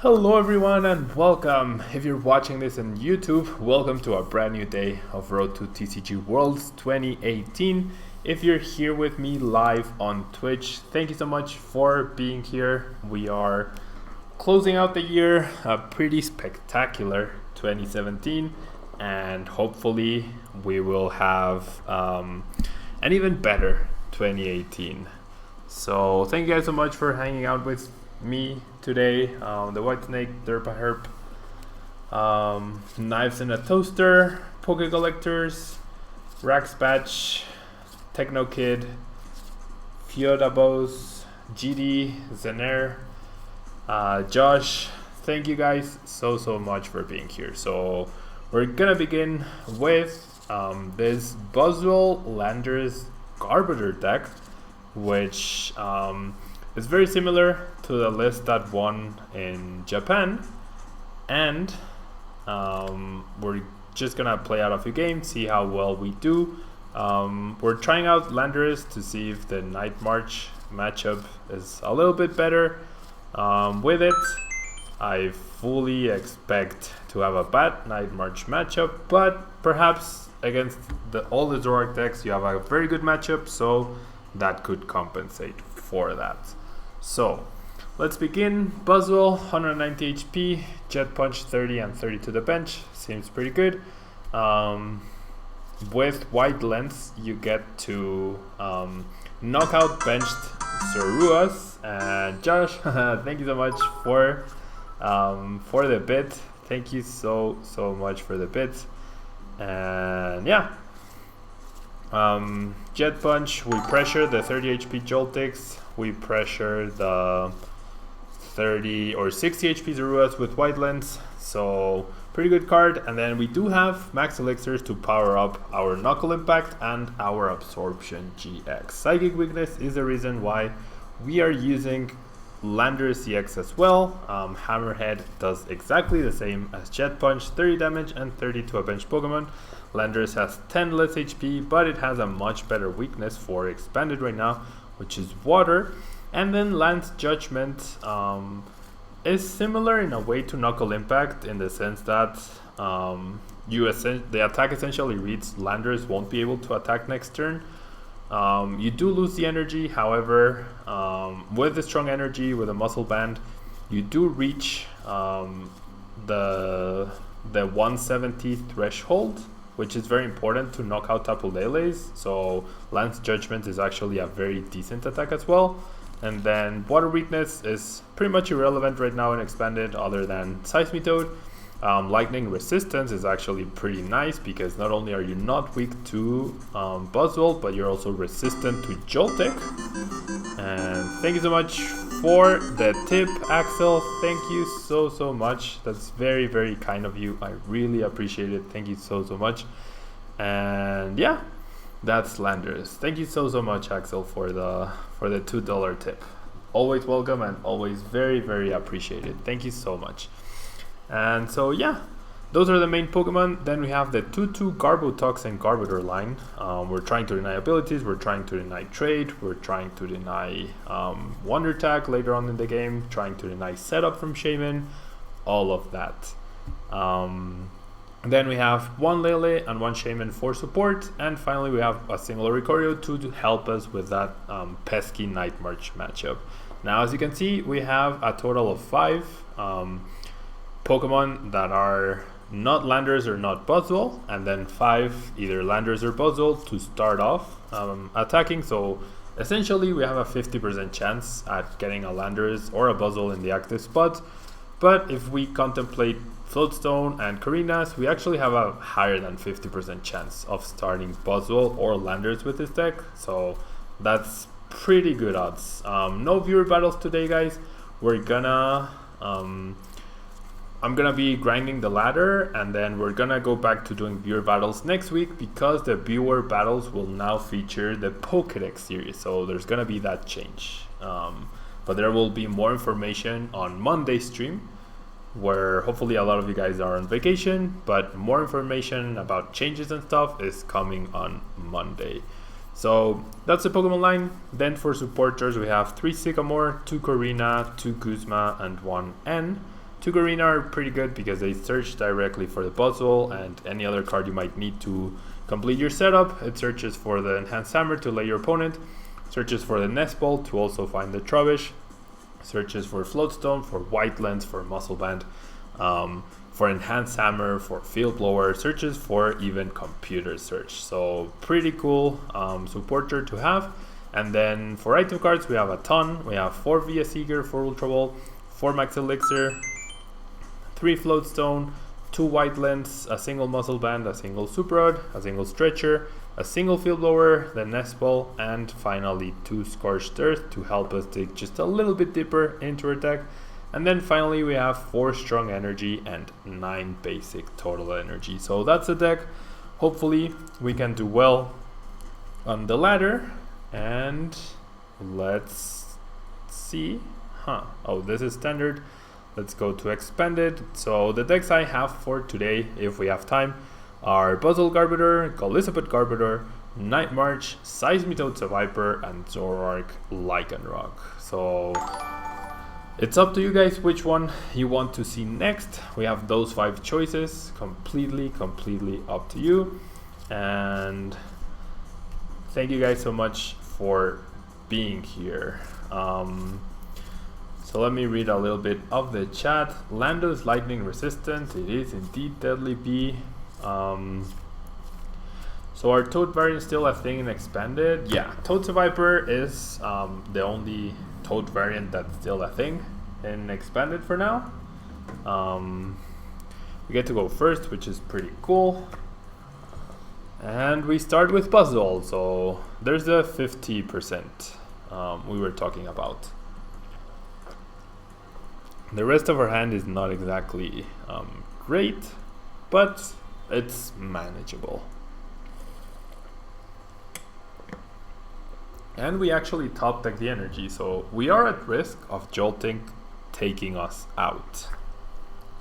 Hello everyone and welcome. If you're watching this on YouTube, welcome to a brand new day of Road to TCG Worlds 2018. If you're here with me live on Twitch, thank you so much for being here. We are closing out the year, a pretty spectacular 2017, and hopefully we will have an even better 2018. So thank you guys so much for hanging out with me today. The White Snake, Derpa Herp, Knives in a Toaster, Poke Collectors, Rax Batch, Techno Kid, Fiodabos, GD, Zener, Josh. Thank you guys so much for being here. So we're gonna begin with this Buzzwole Landorus Garbodor deck, which is very similar to the list that won in Japan, and we're just gonna play out a few games, see how well we do. We're trying out Landorus to see if the Night March matchup is a little bit better. With it, I fully expect to have a bad Night March matchup, but perhaps against all the Zoroark decks you have a very good matchup, so that could compensate for that. So let's begin. Buzzwole, 190 HP, Jet Punch 30 and 30 to the bench. Seems pretty good. With Wide Lens, you get to knock out benched Zeruas. And Josh, thank you so much for the bit. Thank you so much for the bit. And yeah. Jet Punch, we pressure the 30 HP Joltix, we pressure the 30 or 60 HP Zeruas with Wide Lens, so pretty good card. And then we do have Max Elixirs to power up our Knuckle Impact and our Absorption GX. Psychic Weakness is the reason why we are using Landorus-EX as well. Hammerhead does exactly the same as Jet Punch, 30 damage and 30 to a bench Pokemon. Landorus has 10 less HP, but it has a much better weakness for expanded right now, which is water. And then Lance Judgment is similar in a way to Knuckle Impact, in the sense that the attack essentially reads Landorus won't be able to attack next turn. You do lose the energy, however, with the Strong Energy, with a Muscle Band, you do reach the 170 threshold, which is very important to knock out Tapu Lele's. So Lance Judgment is actually a very decent attack as well. And then Water Weakness is pretty much irrelevant right now in Expanded, other than Seismitoad. Lightning Resistance is actually pretty nice, because not only are you not weak to Buzzwole, but you're also resistant to Joltik. And thank you so much for the tip, Axel. Thank you so much. That's very kind of you. I really appreciate it. Thank you so much. And yeah, that's Landorus. Thank you so much, Axel, for the $2 tip. Always welcome and always very appreciated. Thank you so much. And so yeah, those are the main Pokemon. Then we have the 2-2 Garbotox and Garbodor line. We're trying to deny abilities, we're trying to deny trade, we're trying to deny Wonder Tag later on in the game, trying to deny setup from Shaymin, all of that. Then we have one Lele and one Shaymin for support, and finally we have a single Oricorio to help us with that pesky Night March matchup. Now, as you can see, we have a total of 5 Pokemon that are not Landorus or not Buzzwole, and then 5 either Landorus or Buzzwole to start off attacking. So essentially we have a 50% chance at getting a Landorus or a Buzzwole in the active spot. But if we contemplate Float Stone and Korrinas, we actually have a higher than 50% chance of starting Buzzwole or Landorus with this deck. So that's pretty good odds. No viewer battles today, guys. We're gonna I'm gonna be grinding the ladder, and then we're gonna go back to doing viewer battles next week, because the viewer battles will now feature the Pokédex series. So there's gonna be that change. But there will be more information on Monday stream, where hopefully a lot of you guys are on vacation, but more information about changes and stuff is coming on Monday. So that's the Pokemon line. Then for supporters, we have 3 Sycamore, 2 Korrina, 2 Guzma, and 1 N. Two Korrina are pretty good because they search directly for the Buzzwole and any other card you might need to complete your setup. It searches for the Enhanced Hammer to lay your opponent, searches for the Nest Ball to also find the Trubbish, searches for Float Stone, for Wide Lens, for Muscle Band, for Enhanced Hammer, for Field Blower, searches for even Computer Search. So pretty cool supporter to have. And then for item cards we have a ton. We have 4 Via Seeker, 4 Ultra Ball, 4 Max Elixir, 3 Float Stone, 2 Wide Lens, a single Muscle Band, a single Super Rod, a single Stretcher, a single Field Blower, the Nest Ball, and finally 2 Scorched Earth to help us dig just a little bit deeper into our deck. And then finally we have 4 Strong Energy and 9 basic Total Energy. So that's the deck. Hopefully we can do well on the ladder. And let's see. Oh, this is standard. Let's go to expanded. So the decks I have for today, if we have time, are Buzzwole Garbodor, Golisopod Garbodor, Night March, Seismitoad Viper, and Zoroark Lycanroc. So it's up to you guys which one you want to see next. We have those 5 choices, completely up to you. And thank you guys so much for being here. So let me read a little bit of the chat. Lando's lightning resistant. It is indeed Deadly B. So our Toad variant still a thing in expanded? Yeah, Toad Viper is the only Toad variant that's still a thing in expanded for now. We get to go first, which is pretty cool. And we start with Buzzwole, so there's the 50% we were talking about. The rest of our hand is not exactly great, but it's manageable. And we actually top deck the energy, so we are at risk of Jolting taking us out.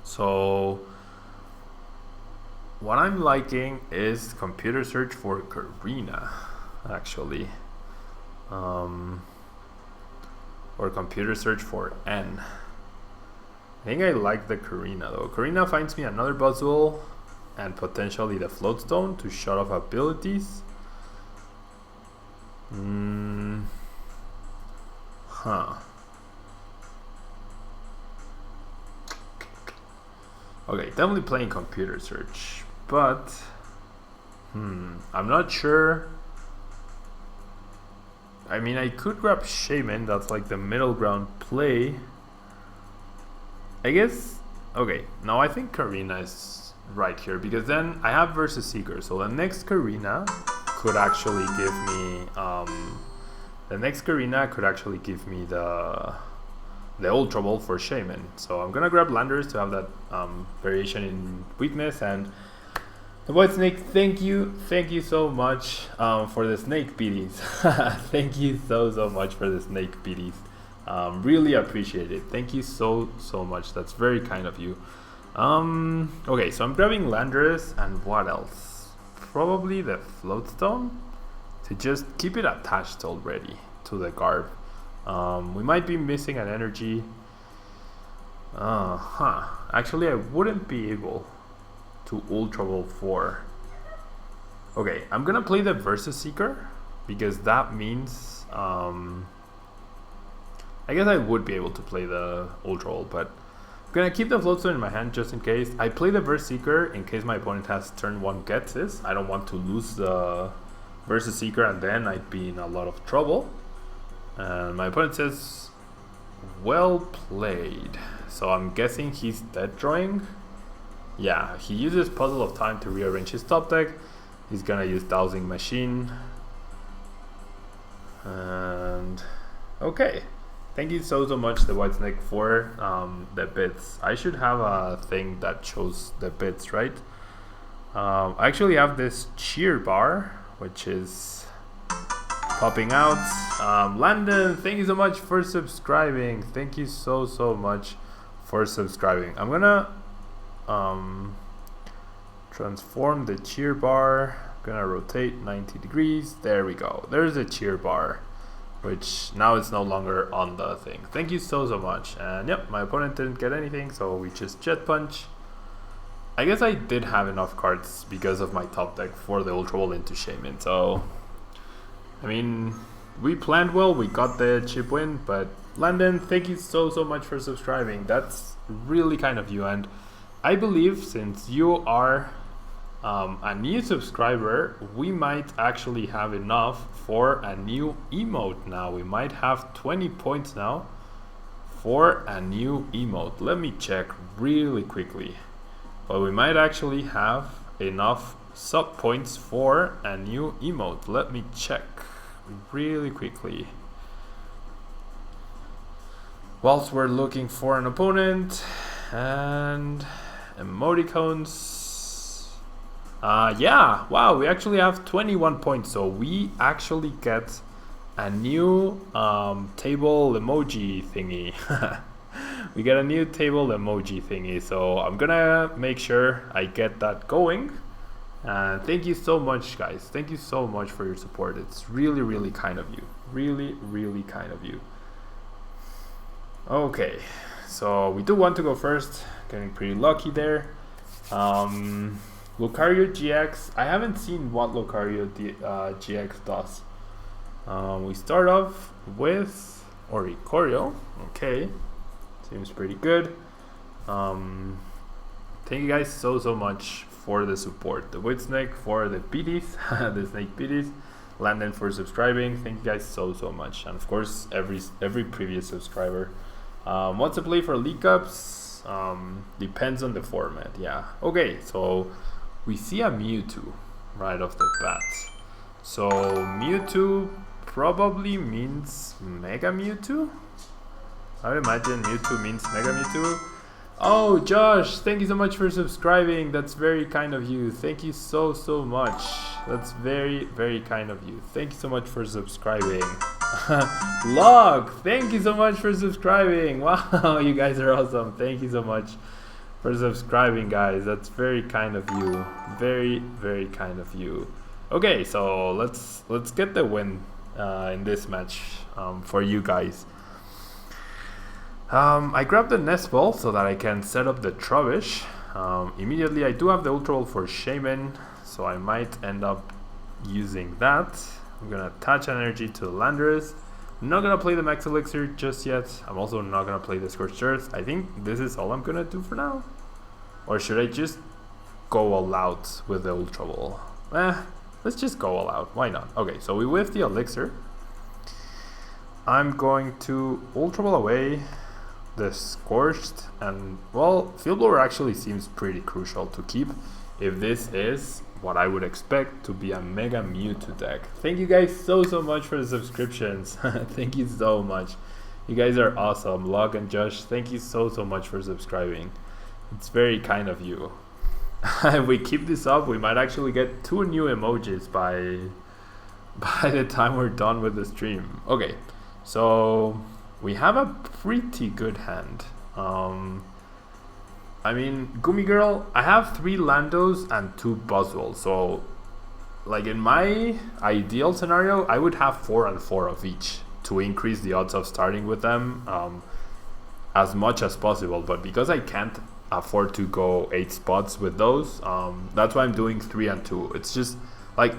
So what I'm liking is Computer Search for Korrina, actually. Or Computer Search for N. I think I like the Korrina though. Korrina finds me another Buzzwole and potentially the Float Stone to shut off abilities. Okay, definitely playing Computer Search, but I'm not sure. I mean, I could grab Shaymin, that's like the middle ground play. I guess, okay, now I think Korrina is right here, because then I have versus Seeker, so the next Korrina could actually give me the Ultra Ball for Shaymin. So I'm gonna grab Landorus to have that variation in weakness. And the White Snake, thank you so much for the snake beaties. Thank you so much for the snake beaties. Really appreciate it. Thank you so much. That's very kind of you. Okay, so I'm grabbing Landorus and what else? Probably the Float Stone to just keep it attached already to the Garb. We might be missing an energy. Actually, I wouldn't be able to Ultra Ball 4. Okay, I'm gonna play the Versus Seeker because that means I guess I would be able to play the Ultra Ball, but I'm gonna keep the Float Stone in my hand just in case. I play the Versus Seeker in case my opponent has turn 1 gets this. I don't want to lose the Versus Seeker and then I'd be in a lot of trouble. And my opponent says, well played. So I'm guessing he's dead drawing. Yeah, he uses Puzzle of Time to rearrange his top deck. He's gonna use Dowsing Machine. And okay. Thank you so much, the White Snake, for the bits. I should have a thing that shows the bits, right? I actually have this cheer bar, which is popping out. Landon, thank you so much for subscribing. Thank you so much for subscribing. I'm gonna transform the cheer bar. I'm gonna rotate 90 degrees. There we go. There's a cheer bar. which now it's no longer on the thing. Thank you so much. And yep, my opponent didn't get anything, so we just Jet Punch. I guess I did have enough cards because of my top deck for the Ultra Ball into Shaymin. So, I mean, we planned well, we got the chip win, but Landon, thank you so much for subscribing. That's really kind of you. And I believe since you are a new subscriber, we might actually have enough for a new emote now. We might have 20 points now for a new emote. Let me check really quickly. But we might actually have enough sub points for a new emote. Let me check really quickly. Whilst we're looking for an opponent and emoticons. Yeah, wow, we actually have 21 points. So we actually get a new table emoji thingy. We get a new table emoji thingy, so I'm gonna make sure I get that going. And thank you so much, guys. Thank you so much for your support. It's really kind of you. Really kind of you. Okay, so we do want to go first. Getting pretty lucky there. Lucario GX. I haven't seen what Lucario GX does. We start off with Oricorio. Okay. Seems pretty good. Thank you guys so much for the support. The Wood Snake for the biddies, the Snake biddies. Landon for subscribing. Thank you guys so much. And of course, every previous subscriber. What's the play for League Cups? Depends on the format. Yeah. Okay. So we see a Mewtwo right off the bat. So Mewtwo probably means Mega Mewtwo. I would imagine Mewtwo means Mega Mewtwo. Oh, Josh, thank you so much for subscribing. That's very kind of you. Thank you so much. That's very kind of you. Thank you so much for subscribing. Log, thank you so much for subscribing. Wow, you guys are awesome. Thank you so much for subscribing, guys. That's very kind of you. Very kind of you. Okay, so let's get the win in this match for you guys. I grabbed the Nest Ball so that I can set up the Trubbish. Immediately I do have the Ultra Ball for Shaymin, so I might end up using that. I'm gonna attach energy to Landorus. I'm not gonna play the Max Elixir just yet. I'm also not gonna play the Scorched Earth. I think this is all I'm gonna do for now. Or should I just go all out with the Ultra Ball? Let's just go all out. Why not? Okay, so we whiff the Elixir. I'm going to Ultra Ball away the Scorched, and well, Field Blower actually seems pretty crucial to keep if this is what I would expect to be a Mega Mewtwo deck. Thank you guys so much for the subscriptions. Thank you so much. You guys are awesome. Log and Josh, thank you so much for subscribing. It's very kind of you. If we keep this up, we might actually get 2 new emojis by the time we're done with the stream. Okay, so we have a pretty good hand. I mean, Gummy Girl, I have 3 Landos and 2 Buzzwole. So, like in my ideal scenario, I would have 4 and 4 of each to increase the odds of starting with them as much as possible. But because I can't afford to go 8 spots with those, that's why I'm doing 3 and 2. It's just like,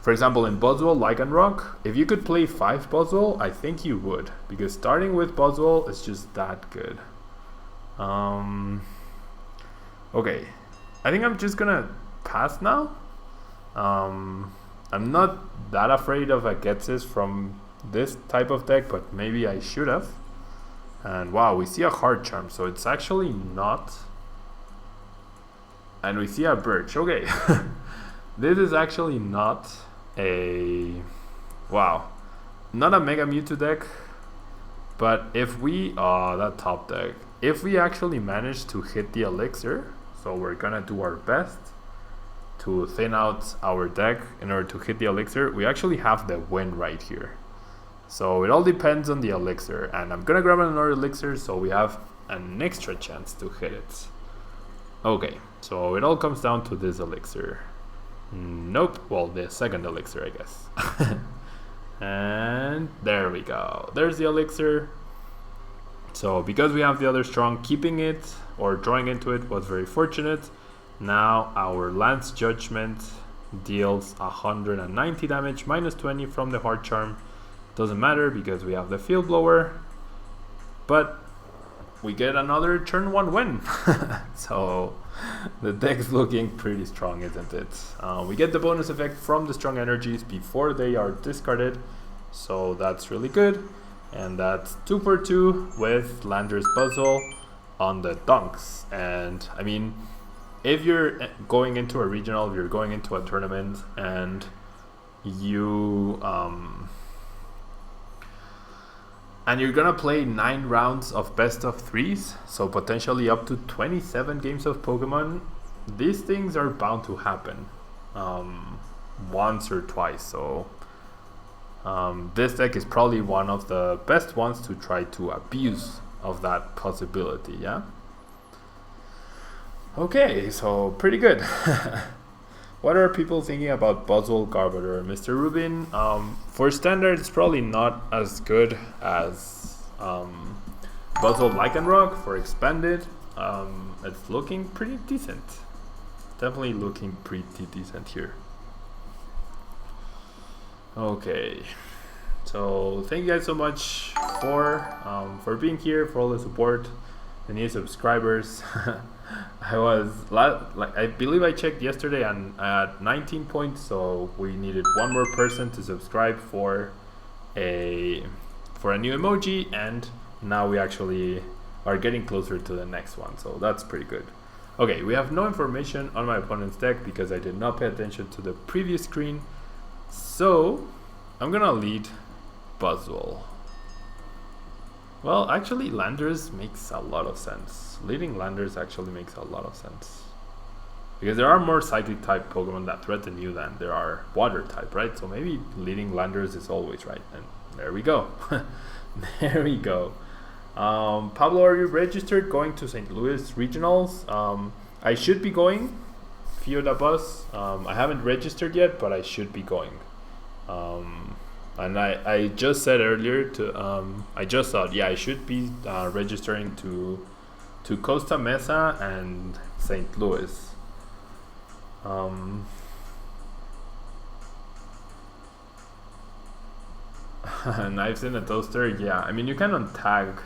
for example, in Buzzwole, Lycanroc, if you could play 5 Buzzwole, I think you would, because starting with Buzzwole is just that good. Okay, I think I'm just gonna pass now. I'm not that afraid of a Getsis from this type of deck, but maybe I should have. And wow, we see a Hard Charm, so it's actually not. And we see a Birch. Okay, this is actually not a, wow, not a Mega Mewtwo deck. But if we, that top deck, if we actually manage to hit the Elixir, so we're gonna do our best to thin out our deck in order to hit the Elixir, we actually have the win right here. So it all depends on the Elixir, and I'm gonna grab another Elixir so we have an extra chance to hit it. Okay, so it all comes down to this Elixir. Nope, well, the second Elixir, I guess. And there we go. There's the Elixir. So because we have the other strong, keeping it or drawing into it was very fortunate. Now our Lance Judgment deals 190 damage, minus 20 from the Hard Charm. Doesn't matter because we have the Field Blower. But we get another turn 1 win. So the deck's looking pretty strong, isn't it? We get the bonus effect from the strong energies before they are discarded, so that's really good. And that's 2 for 2 with Landorus Buzzwole on the dunks. And I mean, if you're going into a regional, if you're going into a tournament and you and you're gonna play 9 rounds of best of 3s, so potentially up to 27 games of Pokemon, these things are bound to happen once or twice. So this deck is probably one of the best ones to try to abuse of that possibility, yeah? Okay, so pretty good. What are people thinking about Buzzwole Garbodor? Mr. Rubin, for standard, it's probably not as good as Buzzwole Lycanroc. For expanded, it's looking pretty decent. Definitely looking pretty decent here. Okay, so thank you guys so much for being here, for all the support, the new subscribers. I believe I checked yesterday and I had 19 points, so we needed one more person to subscribe for a new emoji, and now we actually are getting closer to the next one, so that's pretty good. Okay, we have no information on my opponent's deck because I did not pay attention to the previous screen, so I'm gonna lead Buzzwole. Well, actually Landorus makes a lot of sense. Leading Landorus actually makes a lot of sense. Because there are more Psychic type Pokemon that threaten you than there are Water type, right? So maybe leading Landorus is always right. And there we go. There we go. Pablo, are you registered going to St. Louis Regionals? I should be going. Field Blower. I haven't registered yet, but I should be going. And I just said earlier to I just thought, yeah, I should be registering to Costa Mesa and St. Louis. Knives in a toaster, yeah. I mean, you can untag.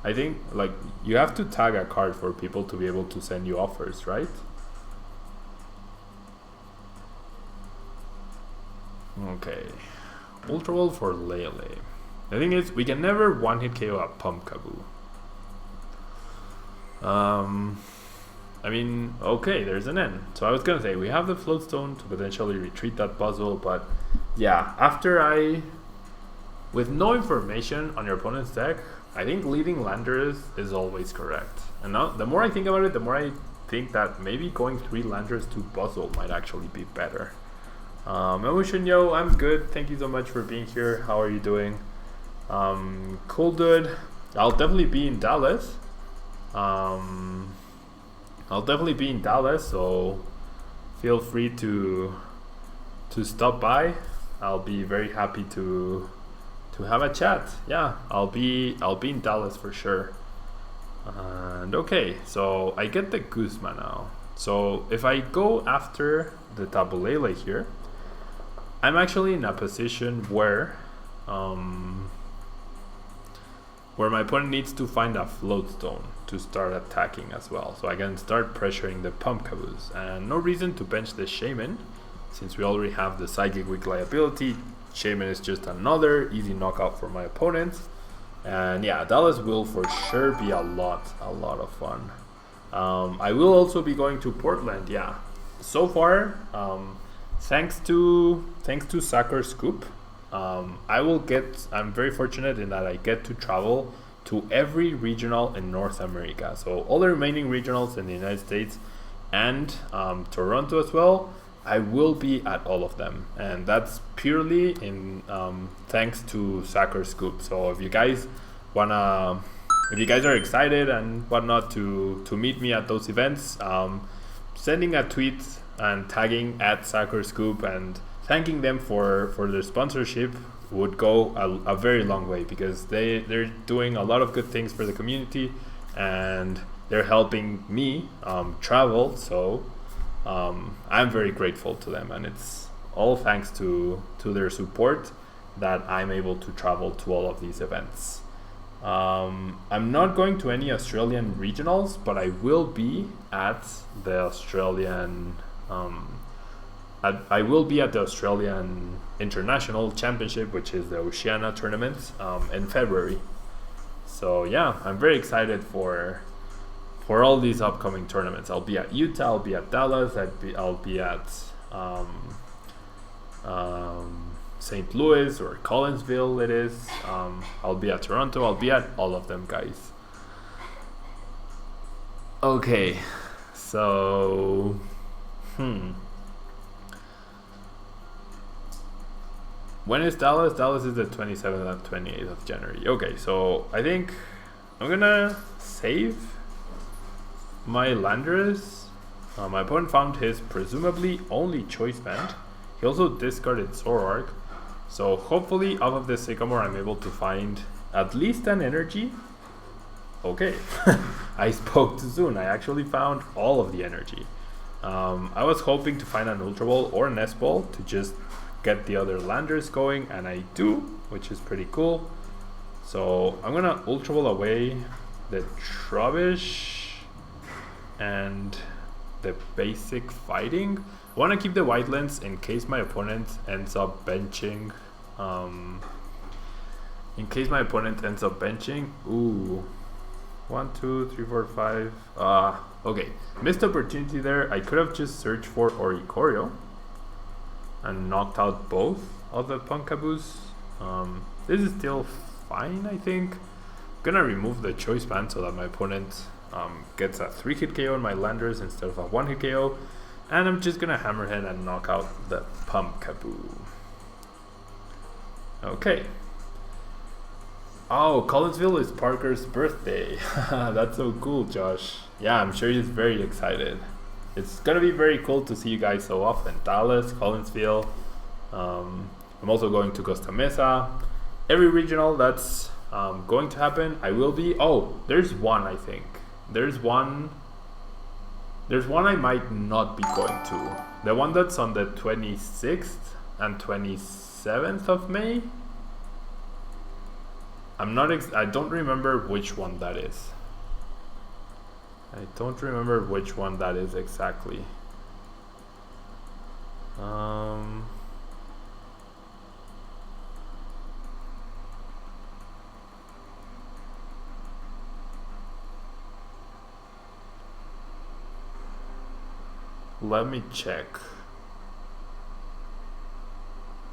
I think like you have to tag a card for people to be able to send you offers, right? Okay. Ultra Ball for Lele. The thing is, we can never one-hit KO a Pumpkaboo. I mean, okay, there's an N. So I was gonna say, we have the Float Stone to potentially retreat that Buzzwole, but yeah, with no information on your opponent's deck, I think leading Landorus is always correct. And now, the more I think about it, the more I think that maybe going 3 Landorus to Buzzwole might actually be better. Yo, I'm good. Thank you so much for being here. How are you doing? Cool, dude. I'll definitely be in Dallas. So feel free to stop by. I'll be very happy to have a chat. Yeah, I'll be in Dallas for sure. And okay, so I get the Guzma now. So if I go after the Tapu Lele here, I'm actually in a position where my opponent needs to find a Float Stone to start attacking as well. So I can start pressuring the Pumpkaboos. And no reason to bench the Shaymin, since we already have the Psychic Weak liability. Shaymin is just another easy knockout for my opponent. And yeah, Dallas will for sure be a lot of fun. I will also be going to Portland, yeah. So far, thanks to Sacker Scoop, I'm very fortunate in that I get to travel to every regional in North America. So all the remaining regionals in the United States and Toronto as well, I will be at all of them. And that's purely in thanks to Sacker Scoop. So if you guys are excited and whatnot to meet me at those events, sending a tweet and tagging at Sacker Scoop and thanking them for their sponsorship would go a very long way, because they're doing a lot of good things for the community, and they're helping me travel. So I'm very grateful to them, and it's all thanks to their support that I'm able to travel to all of these events. I'm not going to any Australian regionals, but I will be at the Australian I will be at the Australian International Championship, which is the Oceania tournament, in February. So yeah, I'm very excited for all these upcoming tournaments. I'll be at Utah, I'll be at Dallas, I'll be at St. Louis or Collinsville it is. I'll be at Toronto, I'll be at all of them, guys. Okay, so when is Dallas? Dallas is the 27th and 28th of January. Okay, so I think I'm gonna save my Landorus. My opponent found his presumably only choice band. He also discarded Zoroark. So hopefully out of this Sycamore I'm able to find at least an energy. Okay, I spoke too soon. I actually found all of the energy. I was hoping to find an Ultra Ball or an S Ball to just get the other Landers going, and I do, which is pretty cool. So I'm gonna Ultra Ball away the Trubbish and the basic fighting. I want to keep the Wide Lens in case my opponent ends up benching. Ooh, 1, 2, 3, 4, 5. Okay, missed opportunity there. I could have just searched for Oricorio and knocked out both of the Punkabus. This is still fine, I think. I'm gonna remove the choice band so that my opponent gets a 3-hit KO on my Landers instead of a 1-hit KO. And I'm just gonna Hammerhead and knock out the Pumpkaboo. Okay. Oh, Collinsville is Parker's birthday. That's so cool, Josh. Yeah, I'm sure he's very excited. It's gonna be very cool to see you guys so often. Dallas, Collinsville. I'm also going to Costa Mesa. Every regional that's going to happen, I will be. Oh, there's one, I think. There's one I might not be going to. The one that's on the 26th and 27th of May. I don't remember which one that is. I don't remember which one that is exactly. Let me check.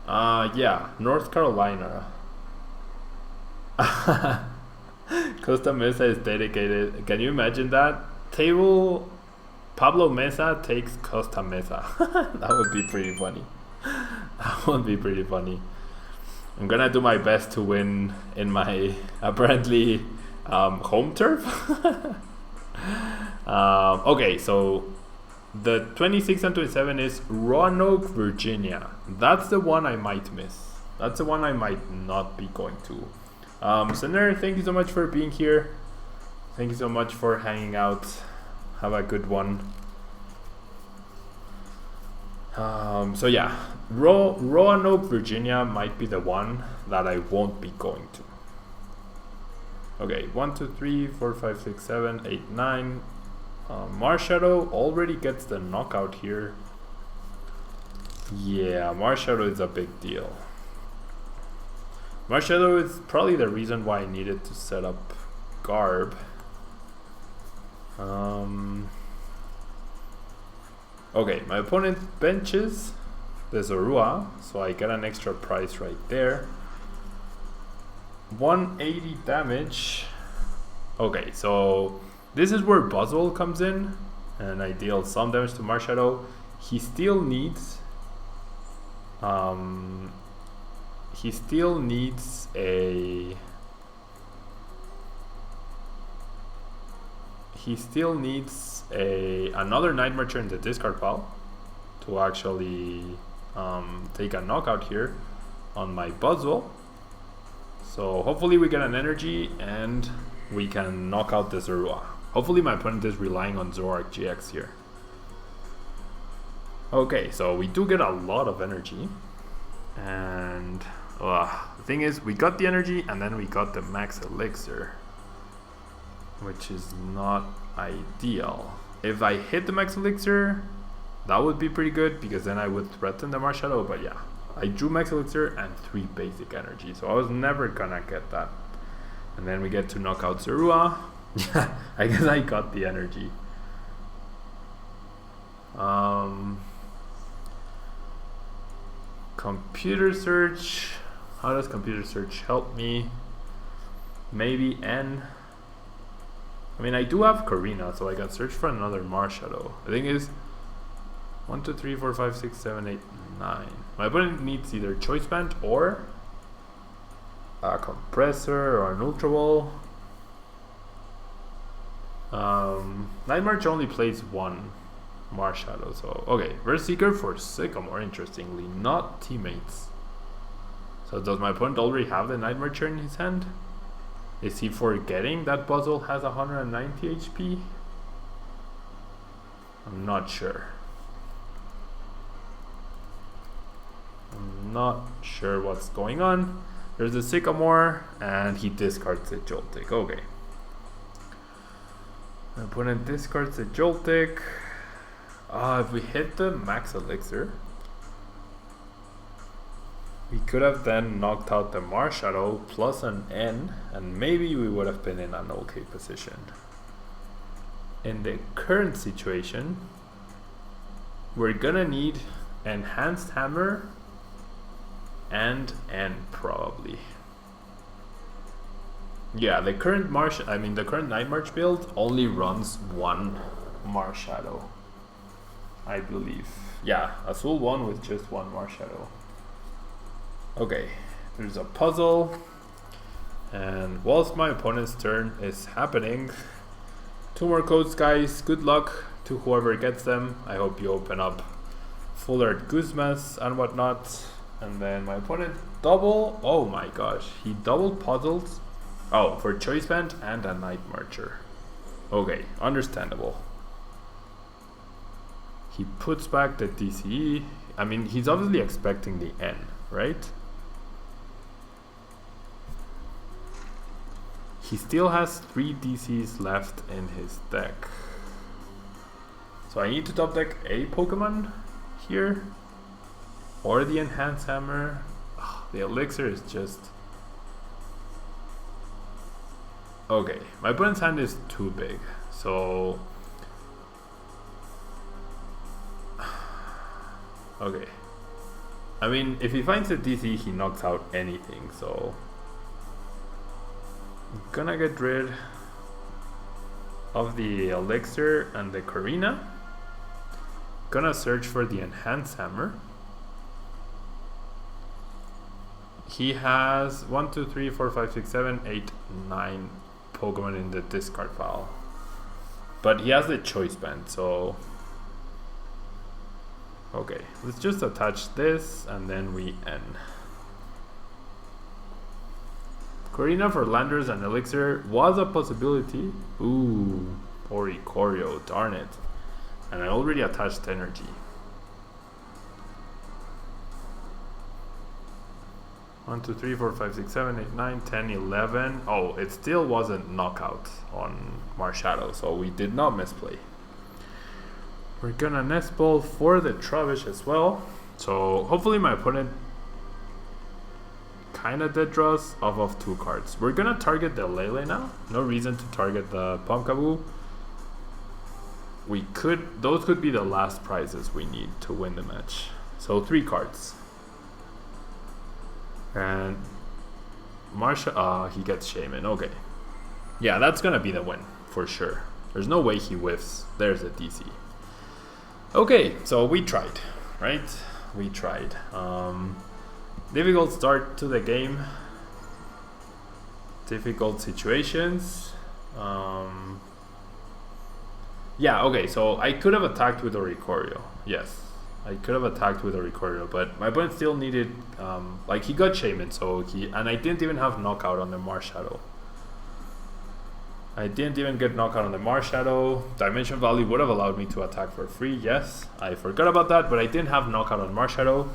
Yeah, North Carolina. Costa Mesa is dedicated. Can you imagine that? Pablo Mesa takes Costa Mesa. That would be pretty funny. That would be pretty funny. I'm gonna do my best to win in my apparently home turf. Okay, so the 26 and 27 is Roanoke, Virginia. That's the one I might miss. That's the one I might not be going to. Senator, thank you so much for being here. Thank you so much for hanging out. Have a good one. So yeah, Roanoke, Virginia might be the one that I won't be going to. Okay, 1, 2, 3, 4, 5, 6, 7, 8, 9. Marshadow already gets the knockout here. Yeah, Marshadow is a big deal. Marshadow is probably the reason why I needed to set up Garb. Okay, my opponent benches the Zorua, so I get an extra price right there. 180 damage. Okay, so this is where Buzzwole comes in, and I deal some damage to Marshadow. He still needs another Nightmare Chair in the discard pile to actually take a knockout here. on my Buzzwole. So hopefully we get an energy and we can knock out the Zorua. Hopefully my opponent is relying on Zoroark GX here. Okay, so we do get a lot of energy. And the thing is, we got the energy and then we got the Max Elixir, which is not ideal. If I hit the Max Elixir, that would be pretty good because then I would threaten the Marshadow, but yeah. I drew Max Elixir and 3 basic energy, so I was never gonna get that. And then we get to knock out Zorua. Yeah, I guess I got the energy. Computer Search. How does Computer Search help me? Maybe N. I mean, I do have Korrina, so I can search for another Marshadow. The thing is, 1, 2, 3, 4, 5, 6, 7, 8, 9. My opponent needs either Choice Band or a Compressor or an Ultra Ball. Night March only plays 1 Marshadow, so okay. Versus Seeker for Sycamore, interestingly, not teammates. So does my opponent already have the Night Marcher in his hand? Is he forgetting that Buzzwole has 190 HP? I'm not sure. I'm not sure what's going on. There's a Sycamore and he discards the Joltik. Okay. My opponent discards the Joltik. If we hit the Max Elixir, we could have then knocked out the Marshadow plus an N, and maybe we would have been in an okay position. In the current situation, we're gonna need Enhanced Hammer and N probably. Yeah, the current the current Night March build only runs 1 Marshadow, I believe. Yeah, Azul 1 with just 1 Marshadow. Okay, there's a puzzle, and whilst my opponent's turn is happening, 2 more codes, guys. Good luck to whoever gets them. I hope you open up full art Guzmas and whatnot. And then my opponent oh my gosh, he double puzzles. Oh, for Choice Band and a Night Marcher. Okay, understandable. He puts back the DCE. I mean, he's obviously expecting the N, right? He still has 3 DCs left in his deck. So I need to top deck a Pokemon here. Or the Enhanced Hammer. The Elixir is just... Okay, my opponent's hand is too big. So... Okay. I mean, if he finds a DC, he knocks out anything, so... I'm gonna get rid of the Elixir and the Korrina. Gonna search for the Enhanced Hammer. He has 1, 2, 3, 4, 5, 6, 7, 8, 9 Pokemon in the discard pile. But he has the Choice Band, so... Okay, let's just attach this and then we end. Korrina for Landorus and Elixir was a possibility. Ooh, Oricorio, darn it. And I already attached energy. 1, 2, 3, 4, 5, 6, 7, 8, 9, 10, 11. Oh, it still wasn't knockout on Marshadow, so we did not misplay. We're gonna nest ball for the Trubbish as well. So hopefully my opponent kinda dead draws off of 2 cards. We're gonna target the Lele now. No reason to target the Pumpkaboo. Those could be the last prizes we need to win the match. So 3 cards. And he gets Shaymin. Okay. Yeah, that's gonna be the win for sure. There's no way he whiffs. There's a DC. Okay, so we tried, right? We tried. Difficult start to the game. Difficult situations. Yeah, okay, so I could have attacked with Oricorio. Yes, I could have attacked with Oricorio, but my opponent still needed, like he got Shaymin, so and I didn't even have knockout on the Marshadow. I didn't even get knockout on the Marshadow. Dimension Valley would have allowed me to attack for free, yes. I forgot about that, but I didn't have knockout on Marshadow,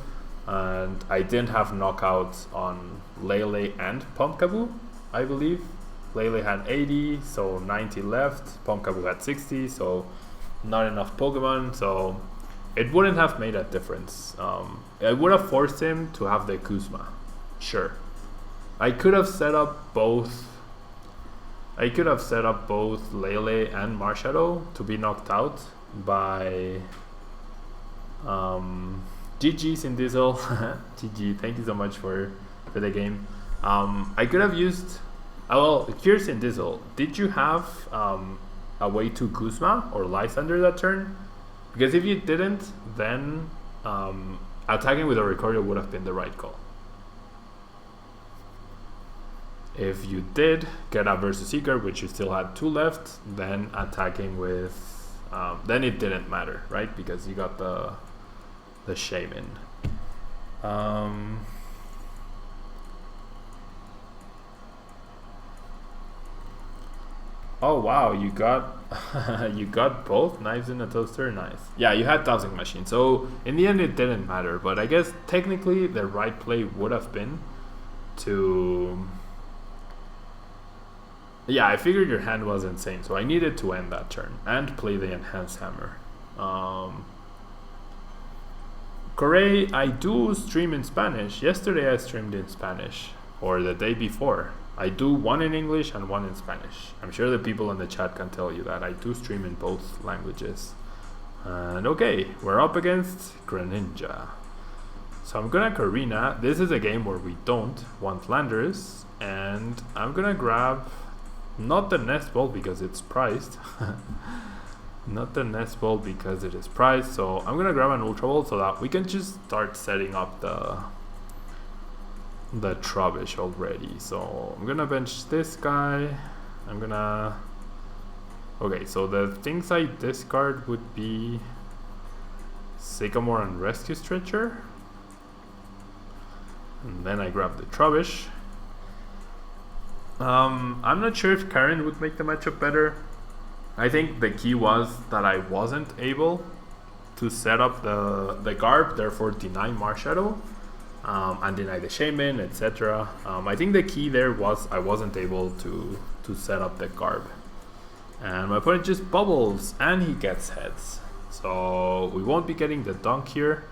and I didn't have knockout on Lele and Pumpkaboo, I believe. Lele had 80, so 90 left. Pumpkaboo had 60, so not enough Pokemon, so it wouldn't have made a difference. I would have forced him to have the Guzma, sure. I could have set up both. I could have set up both Lele and Marshadow to be knocked out by GG's in Diesel. GG, thank you so much for the game. I could have used. Well, here's in Diesel. Did you have a way to Guzma or Lysander that turn? Because if you didn't, then attacking with Oricorio would have been the right call. If you did get a versus Seeker, which you still had 2 left, then attacking with, then it didn't matter, right? Because you got the Shaymin. Oh wow, you got you got both knives in a toaster, nice. Yeah, you had Dowsing Machine, so in the end it didn't matter. But I guess technically the right play would have been to. Yeah, I figured your hand was insane, so I needed to end that turn and play the Enhanced Hammer. Corey, I do stream in Spanish. Yesterday I streamed in Spanish, or the day before. I do one in English and one in Spanish. I'm sure the people in the chat can tell you that I do stream in both languages. And okay, we're up against Greninja. So I'm gonna Korrina. This is a game where we don't want Landorus, and I'm gonna grab not the Nest Ball because it's priced. Not the Nest Ball because it is priced. So I'm gonna grab an Ultra Ball so that we can just start setting up the Trubbish already. So I'm gonna bench this guy. I'm gonna. Okay, so the things I discard would be Sycamore and Rescue Stretcher. And then I grab the Trubbish. I'm not sure if Karen would make the matchup better. I think the key was that I wasn't able to set up the Garb, therefore deny Marshadow, and deny the Shaymin, etc. I think the key there was I wasn't able to set up the Garb. And my opponent just bubbles, and he gets heads. So we won't be getting the dunk here.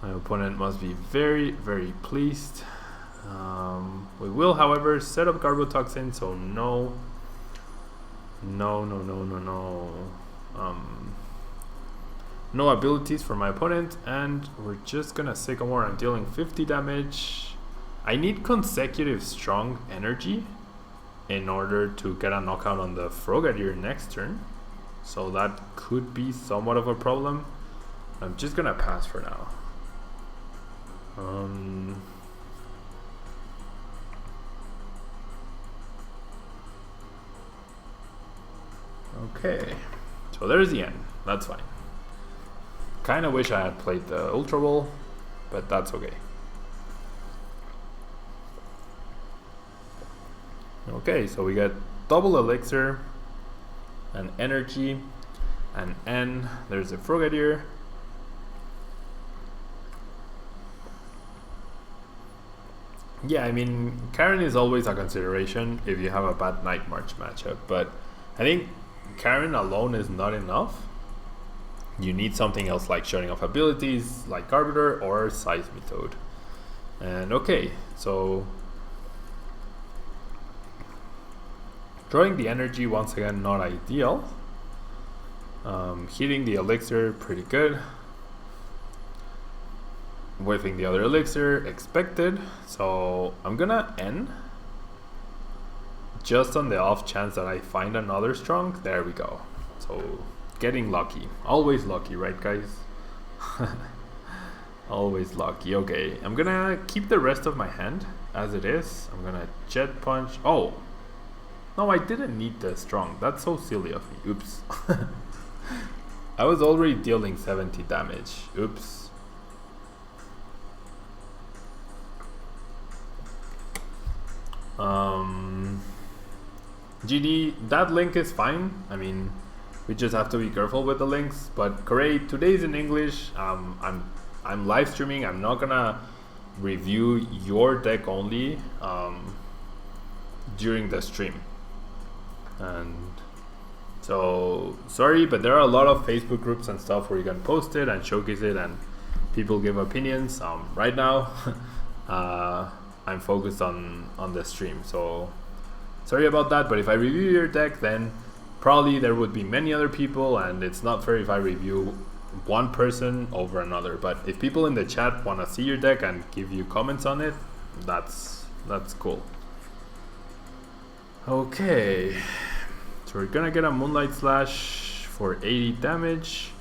My opponent must be very, very pleased. We will, however, set up Garbotoxin, so no abilities for my opponent, and we're just gonna Sycamore. I'm dealing 50 damage. I need consecutive Strong Energy in order to get a knockout on the Frogadier next turn, so that could be somewhat of a problem. I'm just gonna pass for now. Okay, so there's the end. That's fine. Kinda wish I had played the Ultra Ball, but that's okay. Okay, so we get double Elixir, an Energy, an N. There's a Frogadier. Yeah, I mean, Karen is always a consideration if you have a bad Night March matchup, but I think Karen alone is not enough. You need something else like shutting off abilities like Garbodor or Seismitoad. And okay, so drawing the Energy once again not ideal. Hitting the Elixir pretty good. Whiffing the other Elixir expected. So I'm gonna N. Just on the off chance that I find another Strong. There we go. So getting lucky. Always lucky, right guys? Always lucky. Okay, I'm gonna keep the rest of my hand as it is. I'm gonna Jet Punch. Oh! No, I didn't need the Strong. That's so silly of me. Oops. I was already dealing 70 damage. Oops. GD, that link is fine. I mean, we just have to be careful with the links. But Corey, today's in English. I'm live streaming. I'm not gonna review your deck only during the stream. And so sorry, but there are a lot of Facebook groups and stuff where you can post it and showcase it, and people give opinions. Right now, I'm focused on the stream, so sorry about that. But if I review your deck, then probably there would be many other people, and it's not fair if I review one person over another. But if people in the chat want to see your deck and give you comments on it, that's cool. Okay, so we're gonna get a Moonlight Slash for 80 damage.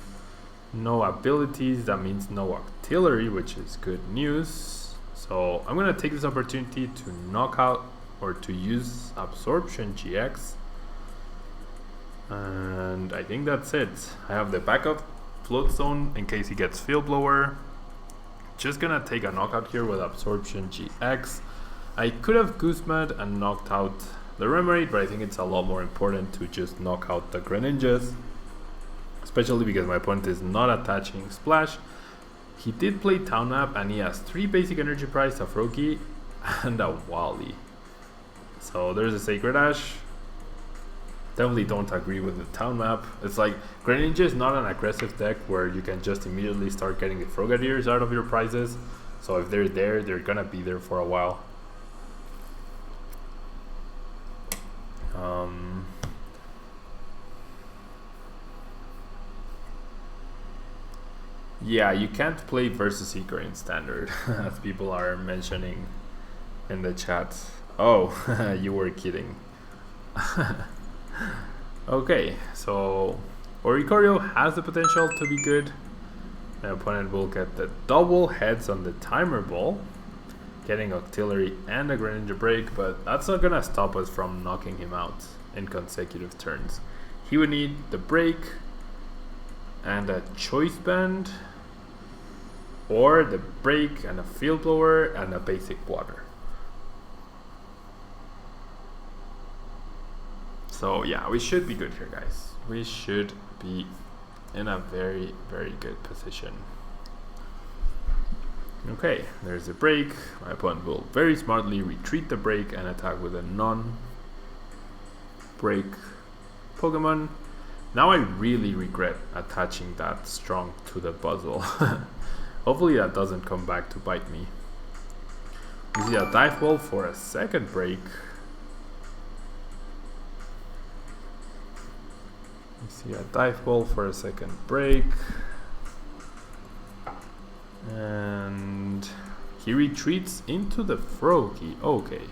No abilities, that means no artillery, which is good news. So I'm gonna take this opportunity to knock out or to use Absorption GX. And I think that's it. I have the backup Float Stone in case he gets Field Blower. Just gonna take a knockout here with Absorption GX. I could have Guzma and knocked out the Remoraid, but I think it's a lot more important to just knock out the Greninjas, especially because my opponent is not attaching Splash. He did play Town Map, and he has 3 basic energy price, a Froakie, and a Wally. So there's a Sacred Ash. Definitely don't agree with the Town Map. It's like Greninja is not an aggressive deck where you can just immediately start getting the Frogadiers out of your prizes. So if they're there, they're gonna be there for a while. Yeah, you can't play versus Seeker in Standard, as people are mentioning in the chat. Oh, you were kidding. Okay, so Oricorio has the potential to be good. My opponent will get the double heads on the Timer Ball, getting Artillery and a Greninja Break, but that's not gonna stop us from knocking him out in consecutive turns. He would need the Break and a Choice Band, or the Break and a Field Blower and a basic Water. So yeah, we should be good here, guys. We should be in a very, very good position. Okay, there's a Break. My opponent will very smartly retreat the Break and attack with a non-Break Pokemon. Now I really regret attaching that Strong to the Buzzwole. Hopefully that doesn't come back to bite me. We see a Dive Ball for a second Break. We see a Dive Ball for a second Break. And he retreats into the Froakie. Okay.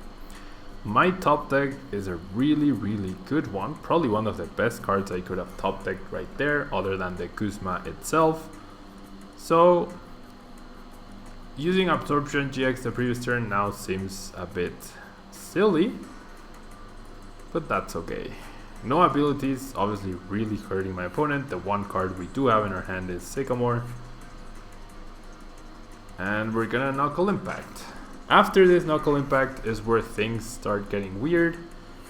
My top deck is a really, really good one. Probably one of the best cards I could have top decked right there, other than the Guzma itself. So using Absorption GX the previous turn now seems a bit silly, but that's okay. No abilities, obviously really hurting my opponent. The one card we do have in our hand is Sycamore. And we're gonna Knuckle Impact. After this Knuckle Impact is where things start getting weird,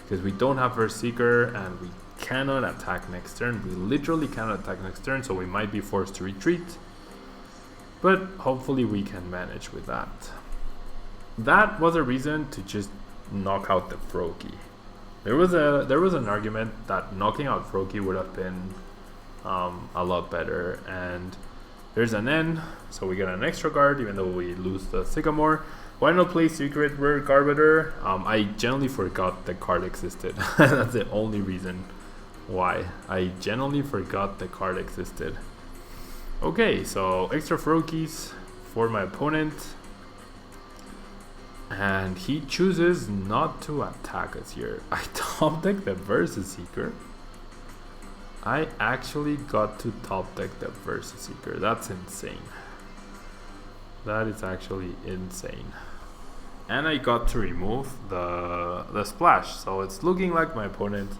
because we don't have our Seeker and we cannot attack next turn. We literally cannot attack next turn, so we might be forced to retreat. But hopefully we can manage with that. That was a reason to just knock out the Froakie. There was an argument that knocking out Froakie would have been a lot better, and there's an N, so we get an extra card even though we lose the Sycamore. Why not play Secret Rare Garbodor? I genuinely forgot the card existed. That's the only reason why. I genuinely forgot the card existed. Okay, so extra Froakies for my opponent. And he chooses not to attack us here. I top deck the Versus Seeker. I actually got to top deck the Versus Seeker. That's insane. That is actually insane. And I got to remove the Splash. So it's looking like my opponent,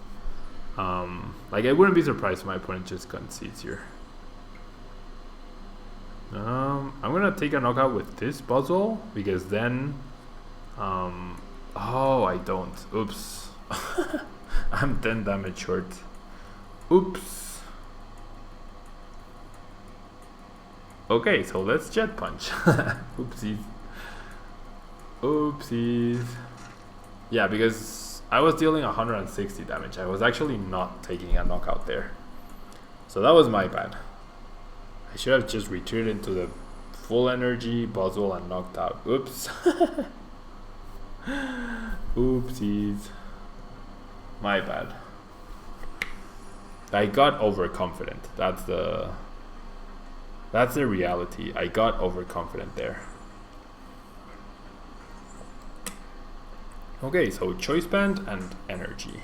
like I wouldn't be surprised if my opponent just concedes here. I'm gonna take a knockout with this Buzzwole because then oh, I don't. Oops. I'm 10 damage short. Oops. Okay, so let's Jet Punch. Oopsies. Oopsies. Yeah, because I was dealing 160 damage. I was actually not taking a knockout there. So that was my bad. I should have just retreated into the full energy Buzzwole and knocked out. Oops. Oopsies. My bad. I got overconfident. That's the reality. I got overconfident there. Okay, so Choice Band and Energy.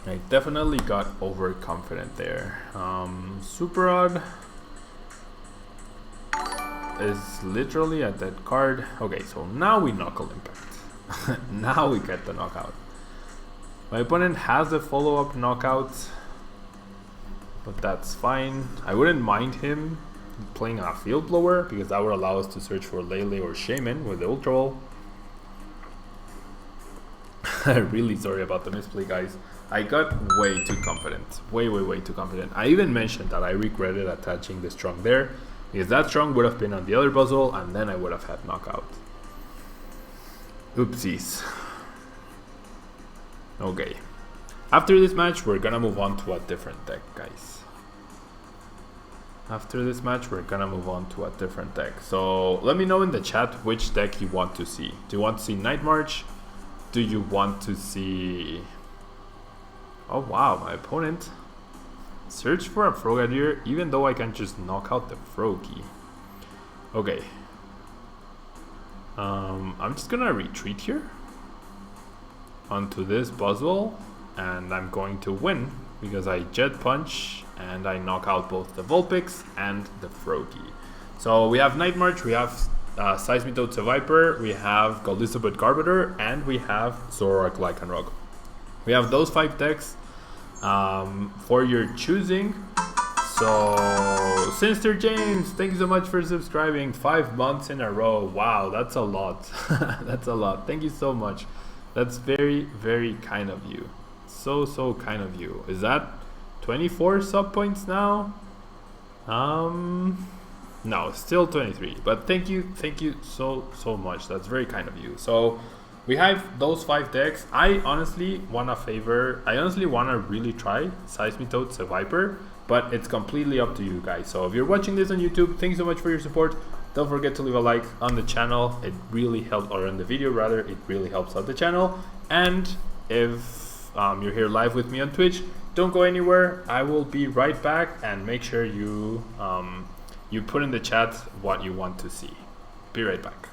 I definitely got overconfident there. Super Rod is literally a dead card. Okay, so now we Knuckle Impact. Now we get the knockout. My opponent has a follow-up knockout, but that's fine. I wouldn't mind him playing a Field Blower because that would allow us to search for Lele or Shaymin with the Ultra Ball. I'm really sorry about the misplay, guys. I got way too confident. Way too confident. I even mentioned that I regretted attaching the Strong there because that Strong would have been on the other Buzzwole and then I would have had knockout. Oopsies. Okay. After this match, we're gonna move on to a different deck, guys. After this match, we're gonna move on to a different deck. So let me know in the chat which deck you want to see. Do you want to see Night March? Do you want to see... Oh wow, my opponent search for a Frogadier even though I can just knock out the Froakie. Okay. I'm just gonna retreat here onto this Buzzwole and I'm going to win because I Jet Punch and I knock out both the Vulpix and the Froakie. So we have Night March, we have Seismitoad Seviper, we have Goldisabut Garbodor, and we have Zoroark Lycanroc. We have those 5 decks for your choosing. So, Sinister James, thank you so much for subscribing. 5 months in a row. Wow, that's a lot. That's a lot. Thank you so much. That's very kind of you. So kind of you. Is that 24 sub points now? No, still 23. But thank you so much. That's very kind of you. So we have those 5 decks. I honestly want to really try Seismitoad Seviper, but it's completely up to you guys. So if you're watching this on YouTube, thanks so much for your support. Don't forget to leave a like on the channel. It really helps, or on the video rather, it really helps out the channel. And if you're here live with me on Twitch, don't go anywhere. I will be right back, and make sure you you put in the chat what you want to see. Be right back.